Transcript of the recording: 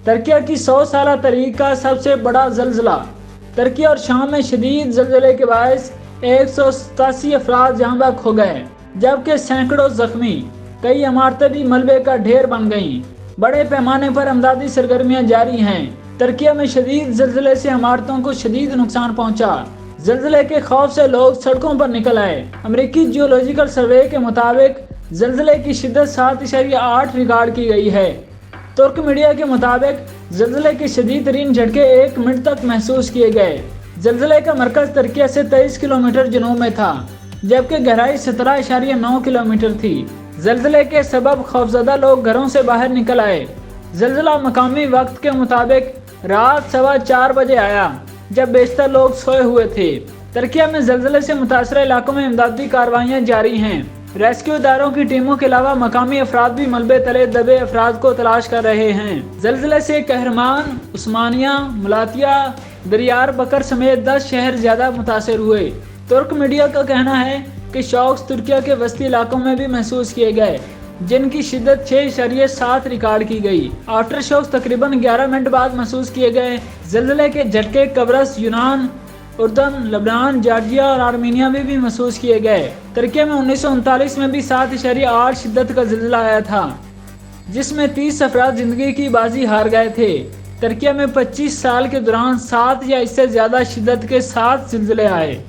ترکیہ کی 100 سالہ تاریخ کا سب سے بڑا زلزلہ۔ ترکی اور شام میں شدید زلزلے کے باعث 187 افراد جاں بحق ہو گئے، جبکہ سینکڑوں زخمی۔ کئی عمارتیں بھی ملبے کا ڈھیر بن گئیں۔ بڑے پیمانے پر امدادی سرگرمیاں جاری ہیں۔ ترکیہ میں شدید زلزلے سے عمارتوں کو شدید نقصان پہنچا۔ زلزلے کے خوف سے لوگ سڑکوں پر نکل آئے۔ امریکی جیولوجیکل سروے کے مطابق زلزلے کی شدت 7.8 ریکارڈ کی گئی ہے۔ ترک میڈیا کے مطابق زلزلے کے شدید ترین جھٹکے 1 منٹ تک محسوس کیے گئے۔ زلزلے کا مرکز ترکیہ سے 23 کلومیٹر جنوب میں تھا، جبکہ گہرائی 17.9 کلومیٹر تھی۔ زلزلے کے سبب خوفزدہ لوگ گھروں سے باہر نکل آئے۔ زلزلہ مقامی وقت کے مطابق رات 4:15 بجے آیا، جب بیشتر لوگ سوئے ہوئے تھے۔ ترکیہ میں زلزلے سے متاثرہ علاقوں میں امدادی کارروائیاں جاری ہیں۔ ریسکیو اداروں کی ٹیموں کے علاوہ مقامی افراد بھی ملبے تلے دبے افراد کو تلاش کر رہے ہیں۔ زلزلے سے کہرمان، عثمانیہ، ملاتیا، دیار بکر سمیت 10 شہر زیادہ متاثر ہوئے۔ ترک میڈیا کا کہنا ہے کہ شوکس ترکیہ کے وسطی علاقوں میں بھی محسوس کیے گئے، جن کی شدت 6.7 ریکارڈ کی گئی۔ آفٹر شوکس تقریباً 11 منٹ بعد محسوس کیے گئے۔ زلزلے کے جھٹکے قبرص، یونان، اردن، لبنان، جارجیا اور آرمینیا میں بھی محسوس کیے گئے۔ ترکیہ میں 1939 میں بھی 7.8 شدت کا زلزلہ آیا تھا، جس میں 30 افراد زندگی کی بازی ہار گئے تھے۔ ترکیہ میں 25 سال کے دوران 7 یا اس سے زیادہ شدت کے 7 زلزلے آئے۔